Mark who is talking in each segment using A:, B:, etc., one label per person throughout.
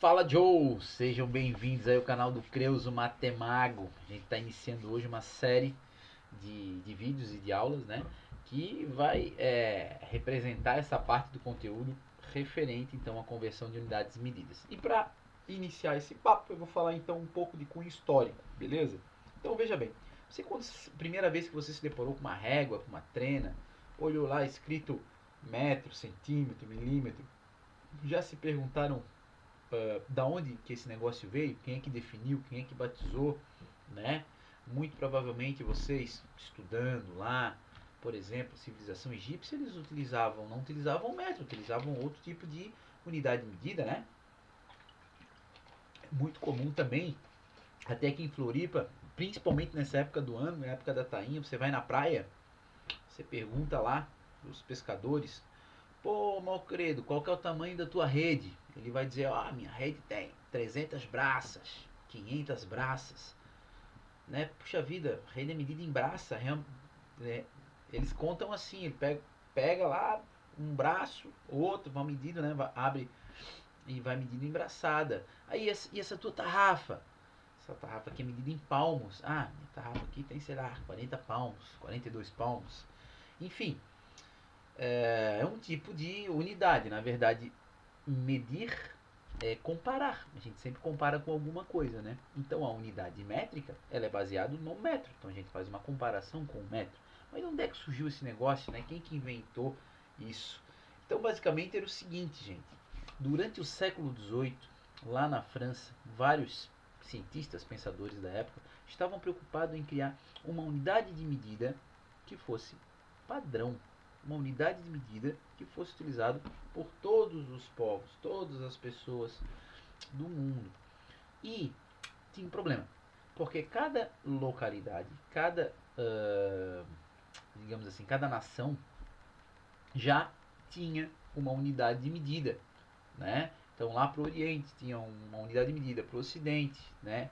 A: Fala Joe, sejam bem-vindos aí ao canal do Creuso Matemago. A gente está iniciando hoje uma série de vídeos e de aulas, né? Que vai representar essa parte do conteúdo referente então à conversão de unidades medidas. E para iniciar esse papo, eu vou falar então um pouco de cunho histórico, beleza? Então veja bem, primeira vez que você se deparou com uma régua, com uma trena, olhou lá escrito metro, centímetro, milímetro, já se perguntaram da onde que esse negócio veio, quem é que definiu, quem é que batizou, né? Muito provavelmente vocês estudando lá, por exemplo, civilização egípcia, eles não utilizavam metro, utilizavam outro tipo de unidade de medida, né? Muito comum também, até aqui em Floripa, principalmente nessa época do ano, na época da tainha, você vai na praia, você pergunta lá os pescadores: pô, Malcredo, qual que é o tamanho da tua rede? Ele vai dizer: ó, minha rede tem 300 braças, 500 braças, né? Puxa vida, rede é medida em braça, né? Eles contam assim, ele pega lá um braço, outro, vai medindo, né? Abre e vai medindo em braçada. Aí, e essa tua tarrafa? Essa tarrafa aqui é medida em palmos. Ah, minha tarrafa aqui tem, sei lá, 40 palmos, 42 palmos. Enfim, é um tipo de unidade. Na verdade, medir é comparar. A gente sempre compara com alguma coisa, né? Então a unidade métrica, ela é baseada no metro. Então a gente faz uma comparação com o metro. Mas onde é que surgiu esse negócio, né? Quem que inventou isso? Então basicamente era o seguinte, gente. Durante o século XVIII, lá na França, vários cientistas, pensadores da época, estavam preocupados em criar uma unidade de medida que fosse padrão, uma unidade de medida que fosse utilizada por todos os povos, todas as pessoas do mundo. E tinha um problema, porque cada localidade, digamos assim, cada nação já tinha uma unidade de medida, né? Então lá para o Oriente tinha uma unidade de medida, para o Ocidente, né?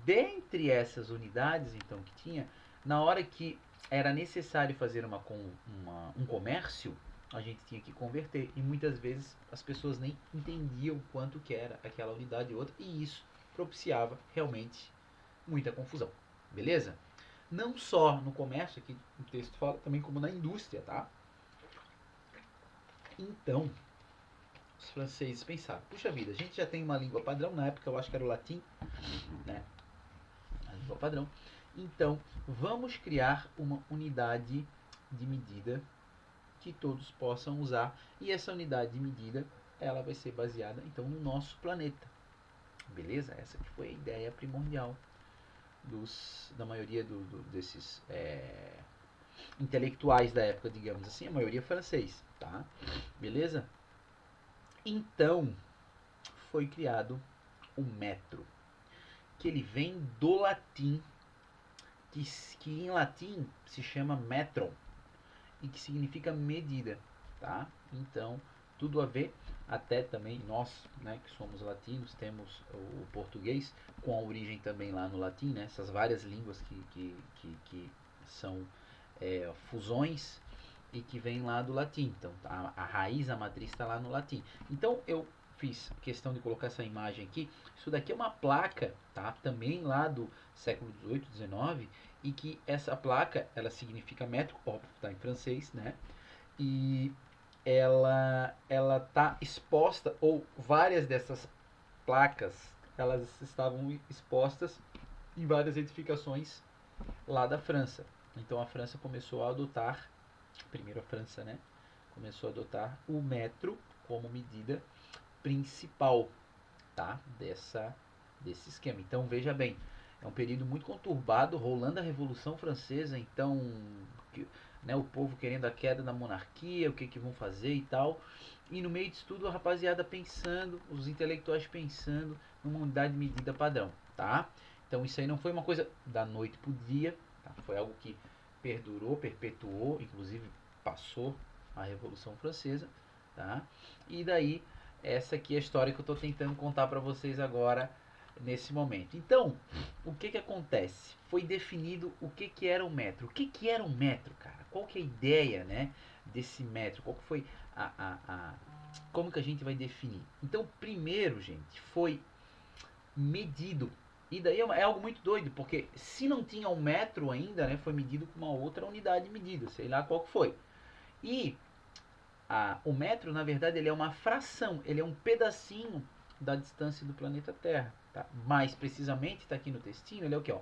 A: Dentre essas unidades então que tinha, na hora que era necessário fazer um comércio, a gente tinha que converter. E muitas vezes as pessoas nem entendiam quanto que era aquela unidade e outra, e isso propiciava realmente muita confusão. Beleza? Não só no comércio, aqui o texto fala, também como na indústria, tá? Então, os franceses pensaram: puxa vida, a gente já tem uma língua padrão, na época eu acho que era o latim, né? A língua padrão. Então, vamos criar uma unidade de medida que todos possam usar, e essa unidade de medida ela vai ser baseada então no nosso planeta. Beleza? Essa que foi a ideia primordial da maioria desses intelectuais da época, digamos assim, a maioria francês, tá? Beleza? Então, foi criado o metro, que ele vem do latim, que em latim se chama metron, e que significa medida, tá? Então, tudo a ver, até também nós, né, que somos latinos, temos o português com a origem também lá no latim, né? Essas várias línguas que são fusões e que vêm lá do latim. Então, a raiz, a matriz está lá no latim. Então, eu fiz questão de colocar essa imagem aqui. Isso daqui é uma placa, tá? Também lá do século XVIII, XIX, e que essa placa, ela significa metro, óbvio, tá em francês, né? E ela tá exposta, ou várias dessas placas, elas estavam expostas em várias edificações lá da França. Então a França começou a adotar, primeiro a França, né? Começou a adotar o metro como medida principal, tá? Desse esquema. Então veja bem, é um período muito conturbado, rolando a Revolução Francesa, então, né, o povo querendo a queda da monarquia, o que que vão fazer e tal. E no meio disso tudo, a rapaziada pensando, os intelectuais pensando numa unidade de medida padrão, tá? Então isso aí não foi uma coisa da noite pro dia, tá? Foi algo que perdurou, perpetuou, inclusive passou a Revolução Francesa, tá? E daí, essa aqui é a história que eu estou tentando contar para vocês agora, nesse momento. Então, o que que acontece? Foi definido o que que era um metro. O que que era um metro, cara? Qual que é a ideia, né, desse metro? Qual que foi a, a, como que a gente vai definir? Então, primeiro, gente, foi medido. E daí é algo muito doido, porque se não tinha um metro ainda, né, foi medido com uma outra unidade de medida, sei lá qual que foi. E o metro, na verdade, ele é uma fração, ele é um pedacinho da distância do planeta Terra. Tá? Mais precisamente, está aqui no textinho, ele é o que?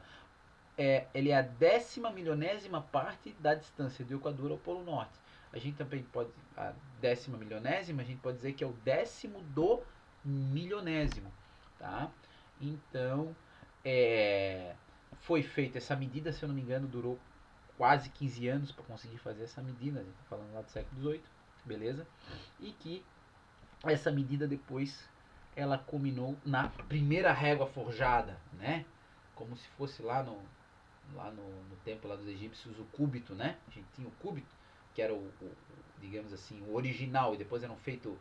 A: Ele é a 10ª milionésima parte da distância do Equador ao Polo Norte. A gente também pode, a 10ª milionésima, a gente pode dizer que é o 10º do milionésimo. Tá? Então, foi feita essa medida, se eu não me engano, durou quase 15 anos para conseguir fazer essa medida. A gente está falando lá do século XVIII, beleza? E que essa medida depois ela culminou na primeira régua forjada, né? Como se fosse lá no tempo lá dos egípcios o cúbito, né? A gente tinha o cúbito, que era digamos assim, o original, e depois eram feitas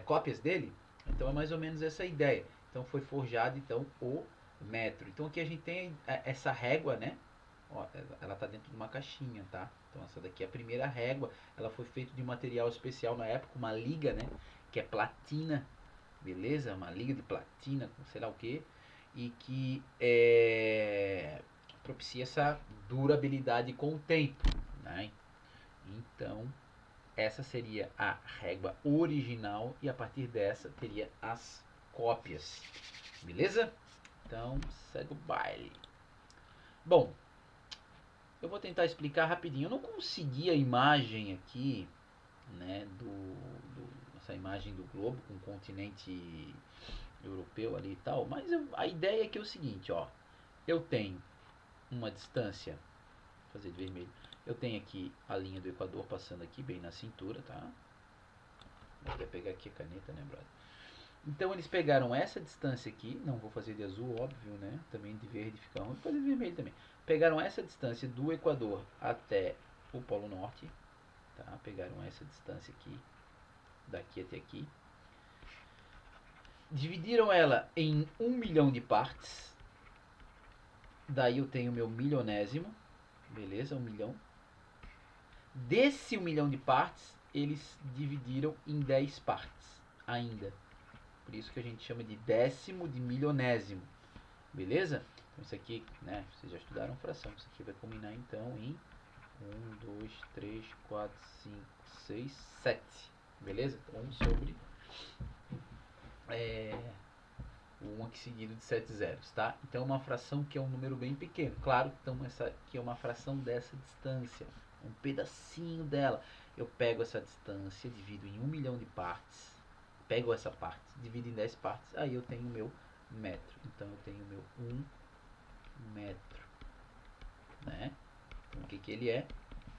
A: cópias dele. Então é mais ou menos essa ideia. Então foi forjado então o metro. Então aqui a gente tem essa régua, né? Ó, ela está dentro de uma caixinha, tá? Então essa daqui é a primeira régua. Ela foi feita de um material especial na época, uma liga, né? Que é platina, beleza? Uma liga de platina, com sei lá o que, e que propicia essa durabilidade com o tempo, né? Então essa seria a régua original e a partir dessa teria as cópias, beleza? Então segue o baile. Bom, eu vou tentar explicar rapidinho. Eu não consegui a imagem aqui, né, essa imagem do globo com o continente europeu ali e tal, mas a ideia aqui é o seguinte, ó. Eu tenho uma distância, vou fazer de vermelho. Eu tenho aqui a linha do Equador passando aqui bem na cintura, tá? Eu quero pegar aqui a caneta, né, brother? Então eles pegaram essa distância aqui, não vou fazer de azul, óbvio, né? Também de verde fica ruim, vou fazer de vermelho também. Pegaram essa distância do Equador até o Polo Norte, tá? Pegaram essa distância aqui, daqui até aqui. Dividiram ela em 1 milhão de partes. Daí eu tenho meu milionésimo, beleza? 1 milhão. Desse 1 milhão de partes, eles dividiram em 10 partes ainda. Por isso que a gente chama de décimo de milionésimo. Beleza? Então isso aqui, né? Vocês já estudaram fração. Isso aqui vai combinar então em 1, 2, 3, 4, 5, 6, 7. Beleza? Então 1 sobre o 1 aqui seguido de 7 zeros, tá? Então é uma fração que é um número bem pequeno. Claro, então essa aqui é uma fração dessa distância. Um pedacinho dela. Eu pego essa distância, divido em 1 milhão de partes. Pego essa parte, divido em 10 partes, aí eu tenho o meu metro. Então eu tenho o meu 1 metro, né? Então o que que ele é?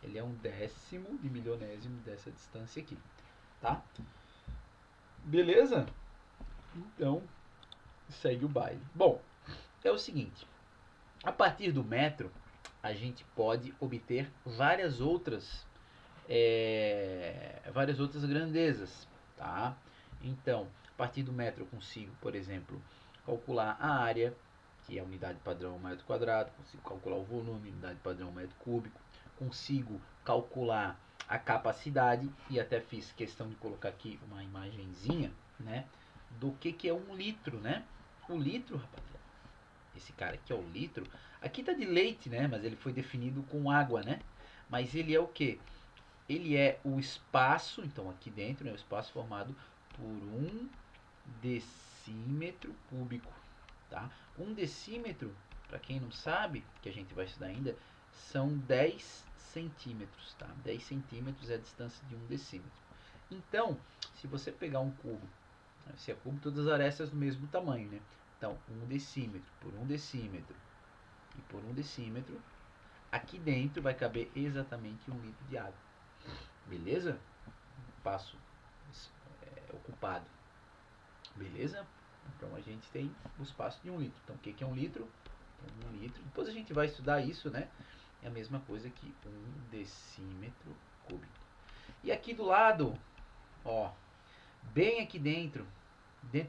A: Ele é um décimo de milionésimo dessa distância aqui, tá? Beleza? Então, segue o baile. Bom, é o seguinte, a partir do metro, a gente pode obter várias outras grandezas, tá? Então, a partir do metro eu consigo, por exemplo, calcular a área, que é a unidade padrão metro quadrado, consigo calcular o volume, unidade padrão metro cúbico, consigo calcular a capacidade, e até fiz questão de colocar aqui uma imagenzinha, né, do que é 1 litro, né? O litro, rapaziada, esse cara aqui é o litro, aqui tá de leite, né, mas ele foi definido com água, né? Mas ele é o que? Ele é o espaço, então aqui dentro é o espaço formado por 1 decímetro cúbico, tá? 1 decímetro, para quem não sabe, que a gente vai estudar ainda, são 10 centímetros, tá? 10 centímetros é a distância de 1 decímetro. Então, se você pegar um cubo, se é cubo, todas as arestas do mesmo tamanho, né? Então, 1 decímetro por 1 decímetro e por 1 decímetro, aqui dentro vai caber exatamente 1 litro de água. Beleza? Espaço ocupado. Beleza? Então a gente tem o espaço de 1 litro. Então o que é 1 litro? Então, 1 litro. Depois a gente vai estudar isso, né? É a mesma coisa que 1 decímetro cúbico. E aqui do lado, ó, bem aqui dentro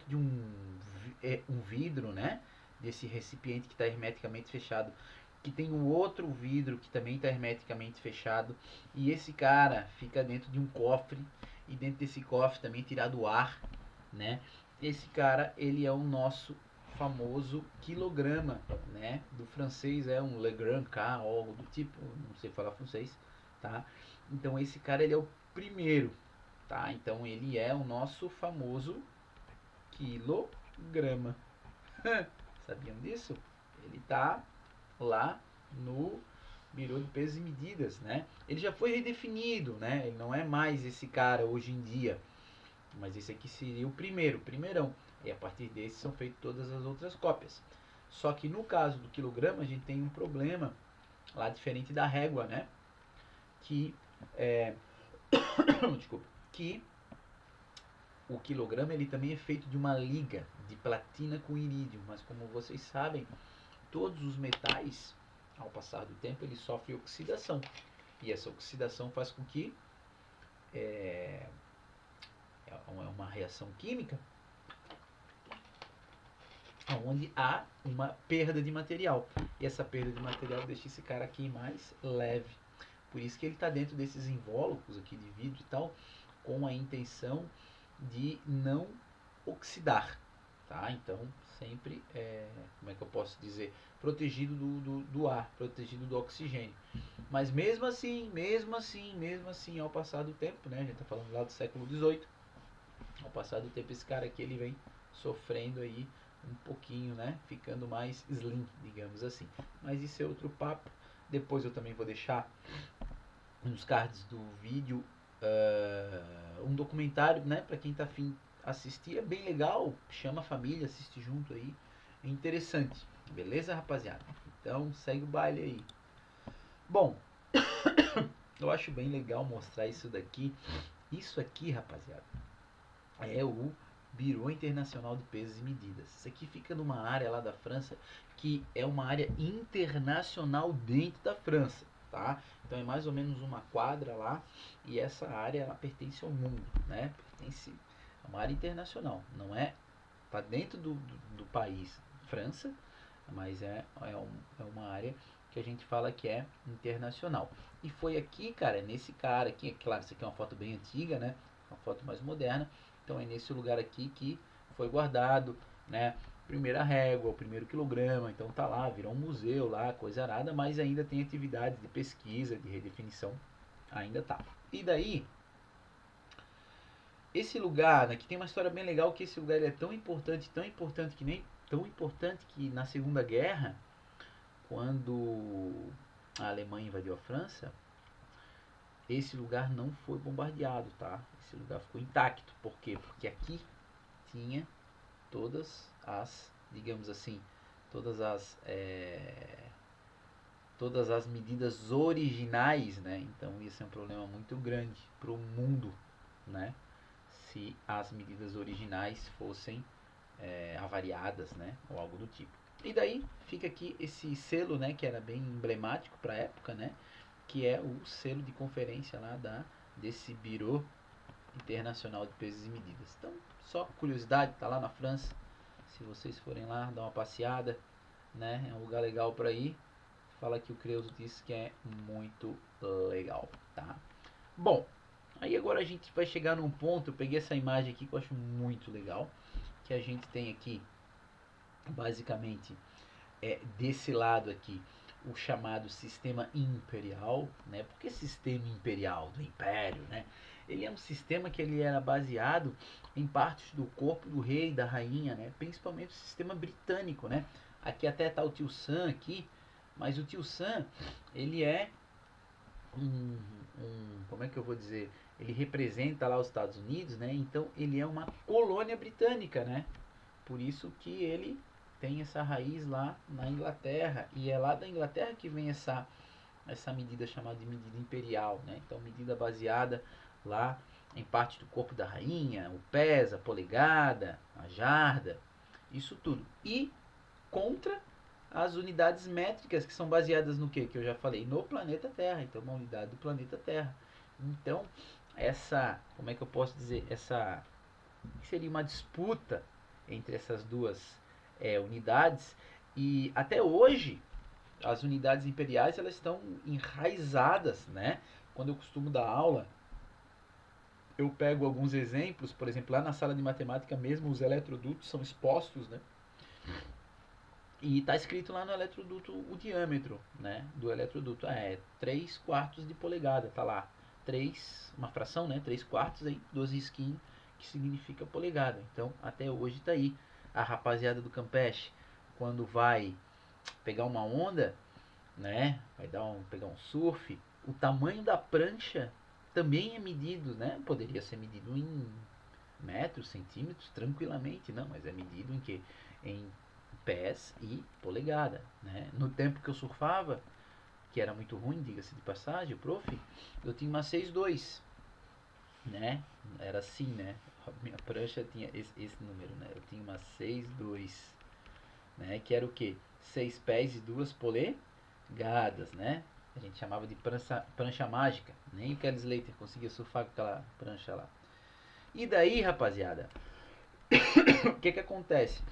A: de um vidro, né? Desse recipiente que está hermeticamente fechado, que tem um outro vidro que também está hermeticamente fechado, e esse cara fica dentro de um cofre, e dentro desse cofre também tirado o ar, né? Esse cara, ele é o nosso famoso quilograma, né? Do francês é um Le Grand K, ou algo do tipo, não sei falar francês, tá? Então esse cara, ele é o primeiro, tá? Então ele é o nosso famoso quilograma. Sabiam disso? Ele tá lá no Bureau de Pesos e Medidas, né? Ele já foi redefinido, né? Ele não é mais esse cara hoje em dia, mas esse aqui seria o primeiro, o primeirão. E a partir desse são feitas todas as outras cópias. Só que no caso do quilograma a gente tem um problema lá diferente da régua, né? Que desculpa, que o quilograma ele também é feito de uma liga de platina com irídio, mas como vocês sabem, todos os metais, ao passar do tempo, eles sofrem oxidação. E essa oxidação faz com que é uma reação química onde há uma perda de material. E essa perda de material deixa esse cara aqui mais leve. Por isso que ele está dentro desses invólucros aqui de vidro e tal, com a intenção de não oxidar. Tá? Então, sempre, como é que eu posso dizer, protegido do ar, protegido do oxigênio. Mas mesmo assim, ao passar do tempo, né, a gente está falando lá do século XVIII, ao passar do tempo, esse cara aqui ele vem sofrendo aí um pouquinho, né, ficando mais slim, digamos assim. Mas isso é outro papo. Depois eu também vou deixar nos cards do vídeo um documentário, né, para quem tá afim assistir, é bem legal, chama a família, assiste junto aí, é interessante, beleza, rapaziada? Então segue o baile aí. Bom, eu acho bem legal mostrar isso daqui. Isso aqui, rapaziada, é o Bureau Internacional de Pesos e Medidas. Isso aqui fica numa área lá da França que é uma área internacional dentro da França, tá? Então é mais ou menos uma quadra lá e essa área ela pertence ao mundo, né? Pertence a uma área internacional, não é? Tá dentro do país França, mas é uma área que a gente fala que é internacional. E foi aqui, cara, nesse cara aqui, claro, isso aqui é uma foto bem antiga, né? Uma foto mais moderna. Então é nesse lugar aqui que foi guardado, né? Primeira régua, o primeiro quilograma, então tá lá, virou um museu lá, coisa arada, mas ainda tem atividades de pesquisa, de redefinição, ainda tá. E daí, esse lugar, né, que tem uma história bem legal, que esse lugar ele é tão importante que nem tão importante que na Segunda Guerra, quando a Alemanha invadiu a França, esse lugar não foi bombardeado, tá? Esse lugar ficou intacto. Por quê? Porque aqui tinha todas as, digamos assim, todas as todas as medidas originais, né? Então isso é um problema muito grande para o mundo, né? Se as medidas originais fossem avariadas, né? Ou algo do tipo. E daí fica aqui esse selo, né? Que era bem emblemático para a época, né? Que é o selo de conferência lá desse Bureau Internacional de Pesos e Medidas. Então, só curiosidade, tá lá na França. Se vocês forem lá, dar uma passeada, né? É um lugar legal para ir. Fala que o Creuso disse que é muito legal, tá? Bom, aí agora a gente vai chegar num ponto, eu peguei essa imagem aqui que eu acho muito legal, que a gente tem aqui, basicamente, desse lado aqui, o chamado sistema imperial, né? Por que sistema imperial, do império, né? Ele é um sistema que ele era baseado em partes do corpo do rei e da rainha, né? Principalmente o sistema britânico, né? Aqui até tá o tio Sam aqui, mas o tio Sam, ele é como é que eu vou dizer? Ele representa lá os Estados Unidos, né? Então ele é uma colônia britânica, né? Por isso que ele tem essa raiz lá na Inglaterra, e é lá da Inglaterra que vem essa medida chamada de medida imperial, né? Então medida baseada lá em parte do corpo da rainha, o pés, a polegada, a jarda, isso tudo. E contra as unidades métricas que são baseadas no que eu já falei, no planeta Terra, então uma unidade do planeta Terra. Então essa, como é que eu posso dizer, essa seria uma disputa entre essas duas unidades, e até hoje as unidades imperiais, elas estão enraizadas, né? Quando eu costumo dar aula, eu pego alguns exemplos, por exemplo, lá na sala de matemática mesmo, os eletrodutos são expostos, né? E está escrito lá no eletroduto o diâmetro, né, do eletroduto. É 3 quartos de polegada, tá lá. 3, uma fração, né, 3 quartos, aí 12 risquinhos, que significa polegada. Então, até hoje está aí. A rapaziada do Campeche, quando vai pegar uma onda, né, vai pegar um surf, o tamanho da prancha também é medido, né? Poderia ser medido em metros, centímetros, tranquilamente, não, mas é medido em que? Em pés e polegada, né? No tempo que eu surfava, que era muito ruim, diga-se de passagem, o prof, eu tinha uma 6,2, né? Era assim, né? A minha prancha tinha esse número, né? Eu tinha uma 6,2, né? Que era o quê? 6 pés e 2 polegadas, né? A gente chamava de prancha mágica. Nem o Kelly Slater conseguia surfar com aquela prancha lá. E daí, rapaziada, o que acontece?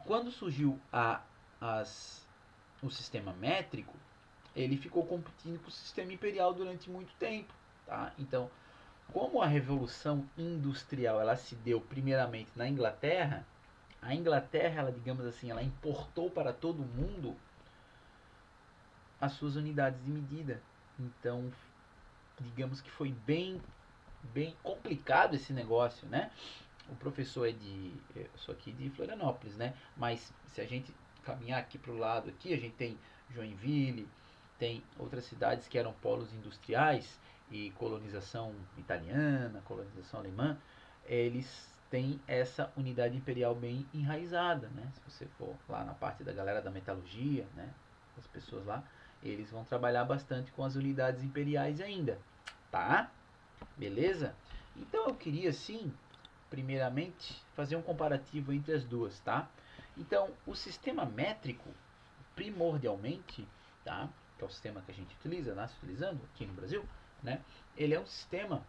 A: Quando surgiu o sistema métrico, ele ficou competindo com o sistema imperial durante muito tempo, tá? Então, como a revolução industrial ela se deu primeiramente na Inglaterra, a Inglaterra, ela, digamos assim, ela importou para todo mundo as suas unidades de medida. Então, digamos que foi bem complicado esse negócio, né? O professor eu sou aqui de Florianópolis, né? Mas se a gente caminhar aqui para o lado aqui, a gente tem Joinville, tem outras cidades que eram polos industriais e colonização italiana, colonização alemã, eles têm essa unidade imperial bem enraizada, né? Se você for lá na parte da galera da metalurgia, né? As pessoas lá, eles vão trabalhar bastante com as unidades imperiais ainda, tá? Beleza? Então eu queria sim, primeiramente, fazer um comparativo entre as duas, tá? Então, o sistema métrico, primordialmente, tá? Que é o sistema que a gente utiliza, nasce utilizando aqui no Brasil, né? Ele é um sistema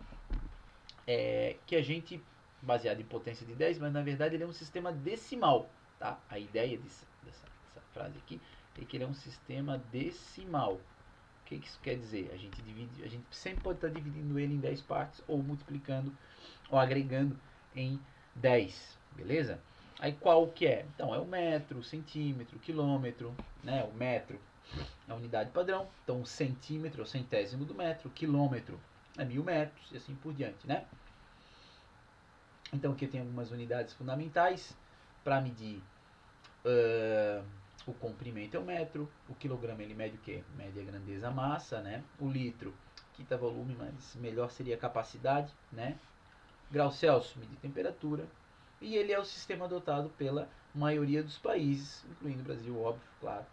A: que a gente, baseado em potência de 10, mas na verdade ele é um sistema decimal, tá? A ideia dessa frase aqui é que ele é um sistema decimal. O que isso quer dizer? A gente sempre pode estar dividindo ele em 10 partes ou multiplicando ou agregando em 10, beleza? Aí qual que é? Então é o metro, centímetro, quilômetro, né? O metro é a unidade padrão, então o centímetro é o centésimo do metro, quilômetro é 1000 metros e assim por diante, né? Então aqui eu tenho algumas unidades fundamentais para medir o comprimento é o metro, o quilograma ele mede o quê? Mede a grandeza, a massa, né? O litro, quinta volume, mas melhor seria a capacidade, né? Grau Celsius mede temperatura, e ele é o sistema adotado pela maioria dos países, incluindo o Brasil, óbvio, claro,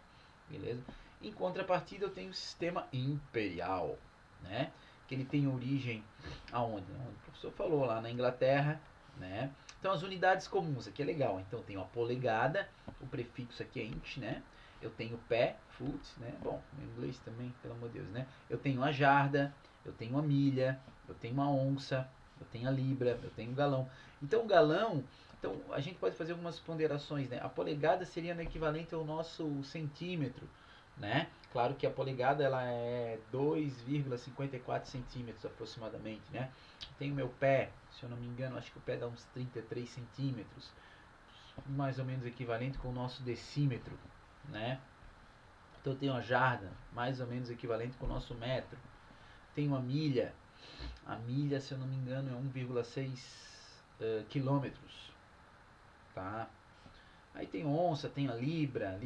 A: beleza? Em contrapartida, eu tenho o sistema imperial, né? Que ele tem origem aonde? Onde o professor falou, lá na Inglaterra, né? Então, as unidades comuns, aqui é legal. Então, tem a polegada, o prefixo aqui é inch, né? Eu tenho pé, foot, né? Bom, em inglês também, pelo amor de Deus, né? Eu tenho a jarda, eu tenho a milha, eu tenho uma onça, eu tenho a libra, eu tenho o galão. Então, o galão, então a gente pode fazer algumas ponderações, né? A polegada seria no equivalente ao nosso centímetro, né? Claro que a polegada ela é 2,54 centímetros aproximadamente, né? Tem o meu pé, se eu não me engano, acho que o pé dá uns 33 centímetros, mais ou menos equivalente com o nosso decímetro, né? Então eu tenho a jarda, mais ou menos equivalente com o nosso metro. Tenho a milha, se eu não me engano, é 1,6 quilômetros, tá? Aí tem onça, tem a libra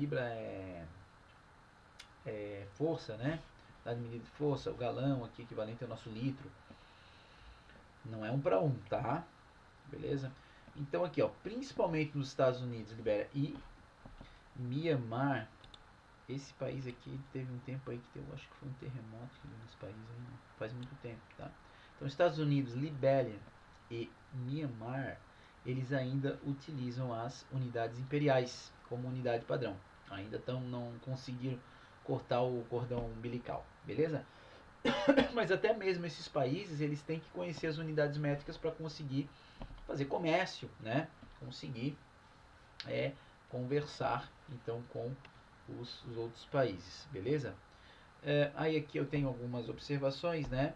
A: é força, né? Dá de medida de força, o galão aqui equivalente ao nosso litro. Não é 1 para 1, tá? Beleza? Então aqui, ó, principalmente nos Estados Unidos, Libéria e Mianmar, esse país aqui teve um tempo aí que teve, acho que foi um terremoto nesse país aí, né? Faz muito tempo, tá? Então, Estados Unidos, Libéria e Mianmar, eles ainda utilizam as unidades imperiais como unidade padrão. Ainda não conseguiram cortar o cordão umbilical, beleza? Mas até mesmo esses países, eles têm que conhecer as unidades métricas para conseguir fazer comércio, né? Conseguir conversar então com os outros países, beleza? Aí aqui eu tenho algumas observações, né?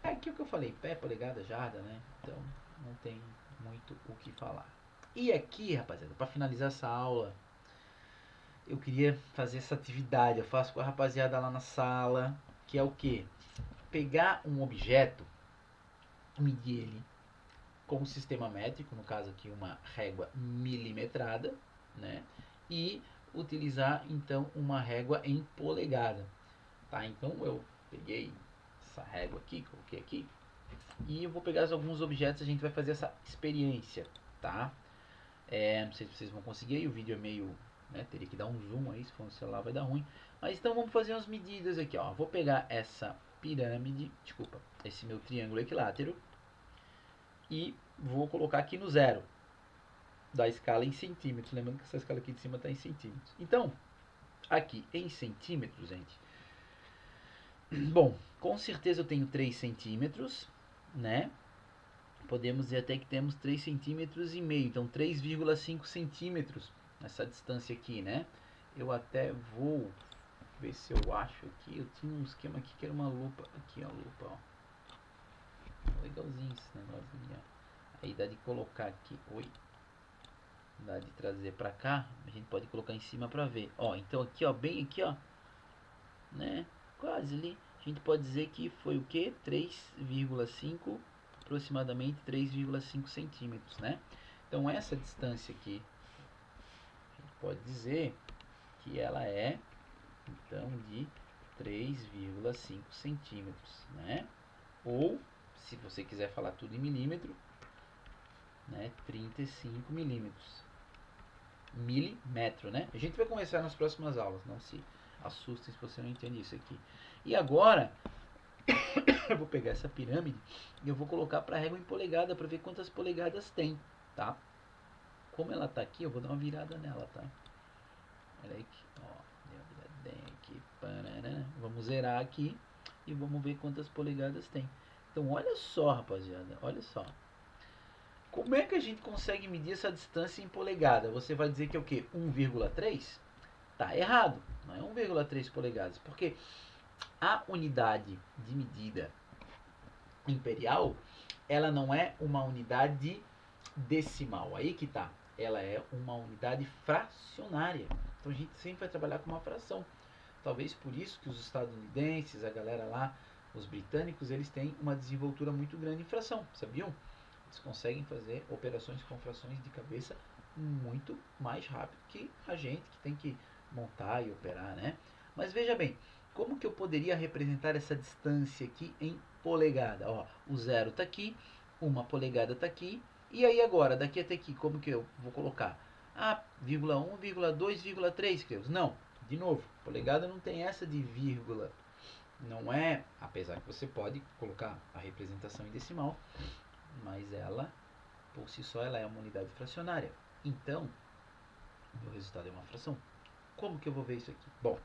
A: É aqui o que eu falei, pé, polegada, jarda, né? Então não tem muito o que falar. E aqui, rapaziada, para finalizar essa aula, eu queria fazer essa atividade. Eu faço com a rapaziada lá na sala, que é o que? Pegar um objeto, medir ele com um sistema métrico, no caso aqui uma régua milimetrada, né? E utilizar então uma régua em polegada, tá? Então eu peguei essa régua aqui, coloquei aqui, e eu vou pegar alguns objetos, a gente vai fazer essa experiência, tá? Não sei se vocês vão conseguir, aí o vídeo é meio, né, teria que dar um zoom aí, se for no celular vai dar ruim. Mas então vamos fazer umas medidas aqui, ó. Vou pegar essa pirâmide, desculpa, esse meu triângulo equilátero, e vou colocar aqui no zero da escala em centímetros. Lembrando que essa escala aqui de cima está em centímetros. Então, aqui em centímetros, gente. Bom, com certeza eu tenho 3 centímetros, né? Podemos dizer até que temos 3 centímetros e meio, então 3,5 centímetros nessa distância aqui, né? Eu até vou ver se eu acho aqui, eu tinha um esquema aqui que era uma lupa, aqui ó, lupa, ó. Legalzinho esse negócio, ó. Aí dá de colocar aqui, dá de trazer pra cá, a gente pode colocar em cima pra ver, ó, então aqui ó, bem aqui ó, né, quase ali, a gente pode dizer que foi o que? 3,5, aproximadamente 3,5 centímetros, né? Então essa distância aqui, a gente pode dizer que ela é, então, de 3,5 centímetros, né? Ou, se você quiser falar tudo em milímetro, né, 35 milímetros. Milímetro, né? A gente vai começar nas próximas aulas, não se assustem se você não entende isso aqui. E agora, eu vou pegar essa pirâmide e eu vou colocar para a régua em polegada para ver quantas polegadas tem, tá? Como ela tá aqui, eu vou dar uma virada nela, tá? Olha aí, ó, deu uma viradinha aqui, parará. Vamos zerar aqui e vamos ver quantas polegadas tem. Então, olha só, rapaziada, olha só. Como é que a gente consegue medir essa distância em polegada? Você vai dizer que é o quê? 1,3? Tá errado, não é 1,3 polegadas, porque a unidade de medida imperial, ela não é uma unidade decimal, aí que tá. Ela é uma unidade fracionária. Então a gente sempre vai trabalhar com uma fração. Talvez por isso que os estadunidenses, a galera lá, os britânicos, eles têm uma desenvoltura muito grande em fração, sabiam? Eles conseguem fazer operações com frações de cabeça muito mais rápido que a gente, que tem que montar e operar, né? Mas veja bem, como que eu poderia representar essa distância aqui em polegada? Ó, o zero está aqui, uma polegada está aqui, e aí agora, daqui até aqui, como que eu vou colocar? Ah, 1, 2, 3, crianças. Não, de novo, polegada não tem essa de vírgula. Não é, apesar que você pode colocar a representação em decimal, mas ela, por si só, ela é uma unidade fracionária. Então, o resultado é uma fração. Como que eu vou ver isso aqui? Bom,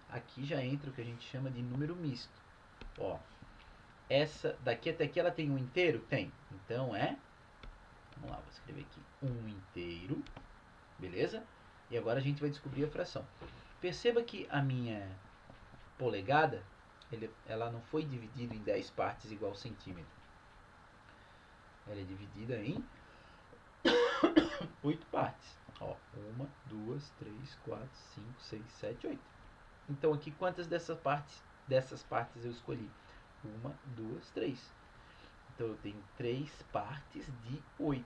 A: aqui já entra o que a gente chama de número misto. Ó, essa daqui até aqui ela tem um inteiro? Tem. Então vamos lá, vou escrever aqui, 1 inteiro, beleza? E agora a gente vai descobrir a fração. Perceba que a minha polegada, ela não foi dividida em 10 partes igual centímetro. Ela é dividida em 8 partes. Ó, 1, 2, 3, 4, 5, 6, 7, 8. Então aqui quantas dessas partes eu escolhi? 1, 2, 3. Então eu tenho 3 partes de 8.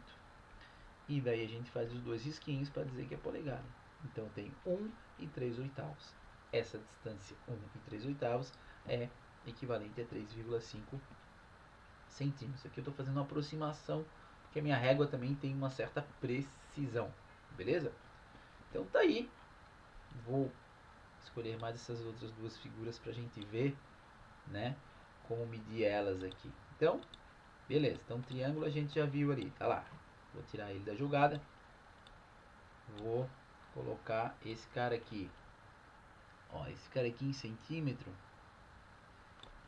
A: E daí a gente faz os dois risquinhos para dizer que é polegada. Então eu tenho 1 e 3 oitavos. Essa distância 1 e 3 oitavos é equivalente a 3,5 centímetros. Aqui eu estou fazendo uma aproximação, porque a minha régua também tem uma certa precisão. Beleza? Então tá aí. Vou escolher mais essas outras duas figuras para a gente ver, né, como medir elas aqui. Então, beleza. Então triângulo a gente já viu ali, tá lá. Vou tirar ele da jogada. Vou colocar esse cara aqui. Ó, esse cara aqui em centímetro,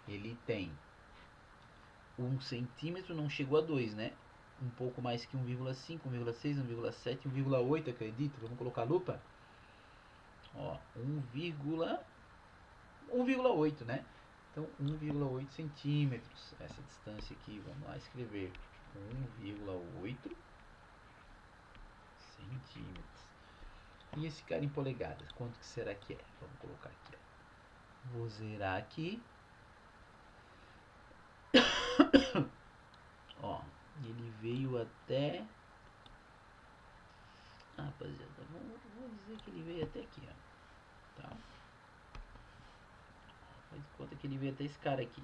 A: ele tem 1 centímetro, não chegou a 2, né? um pouco mais que 1,5, 1,6, 1,7, 1,8, acredito. Vamos colocar a lupa. Ó, 1,8, né? Então, 1,8 centímetros. Essa distância aqui, vamos lá escrever. 1,8 centímetros. E esse cara em polegadas, quanto que será que é? Vamos colocar aqui, ó. Vou zerar aqui. Ó, ele veio até... rapaziada, vou dizer que ele veio até aqui, ó. Tá? Faz de conta que ele veio até esse cara aqui.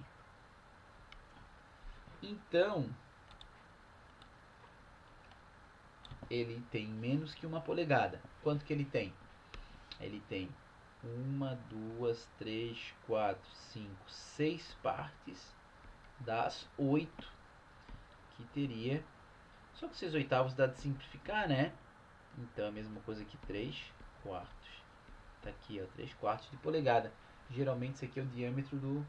A: Então, ele tem menos que 1 polegada. Quanto que ele tem? Ele tem 1, 2, 3, 4, 5, 6 partes das 8 que teria. Só que 6 oitavos dá de simplificar, né? Então, a mesma coisa que 3 quartos. Tá aqui, ó, 3 quartos de polegada. Geralmente, isso aqui é o diâmetro do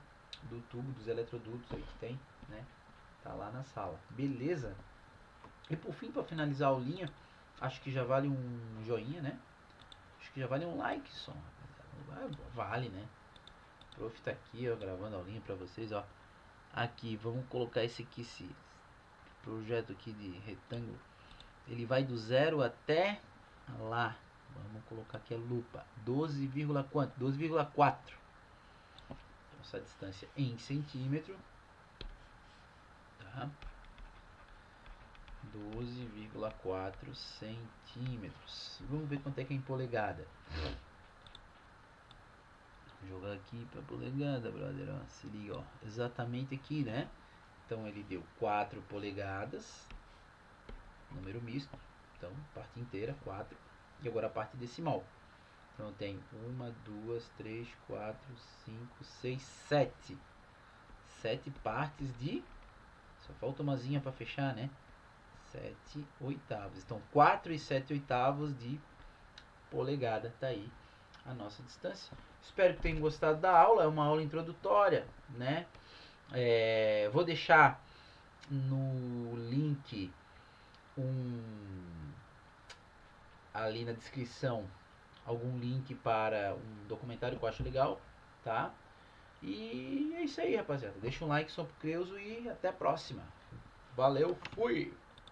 A: tubo, dos eletrodutos aí que tem, né? Tá lá na sala. Beleza? E por fim, para finalizar a aulinha, acho que já vale um joinha, né? Acho que já vale um like só. Vale, né? O prof tá aqui, ó, gravando a aulinha para vocês, ó. Aqui, vamos colocar esse aqui, esse projeto aqui de retângulo. Ele vai do 0 até lá. Vamos colocar aqui a lupa. 12, quanto? 12,4. Essa distância em centímetro. Tá? 12,4 centímetros. Vamos ver quanto é que é em polegada. Vou jogar aqui para polegada, brother. Ó, se liga, ó. Exatamente aqui, né? Então ele deu 4 polegadas. Número misto. Então, parte inteira, 4. E agora a parte decimal. Então tem 1, 2, 3, 4, 5, 6, 7. 7 partes de... Só falta umazinha para fechar, né? 7 oitavos. Então 4 e 7 oitavos de polegada. Tá aí a nossa distância. Espero que tenham gostado da aula. É uma aula introdutória, né? Vou deixar no link ali na descrição algum link para um documentário que eu acho legal, tá? E é isso aí, rapaziada. Deixa um like só pro Creuso e até a próxima. Valeu, fui!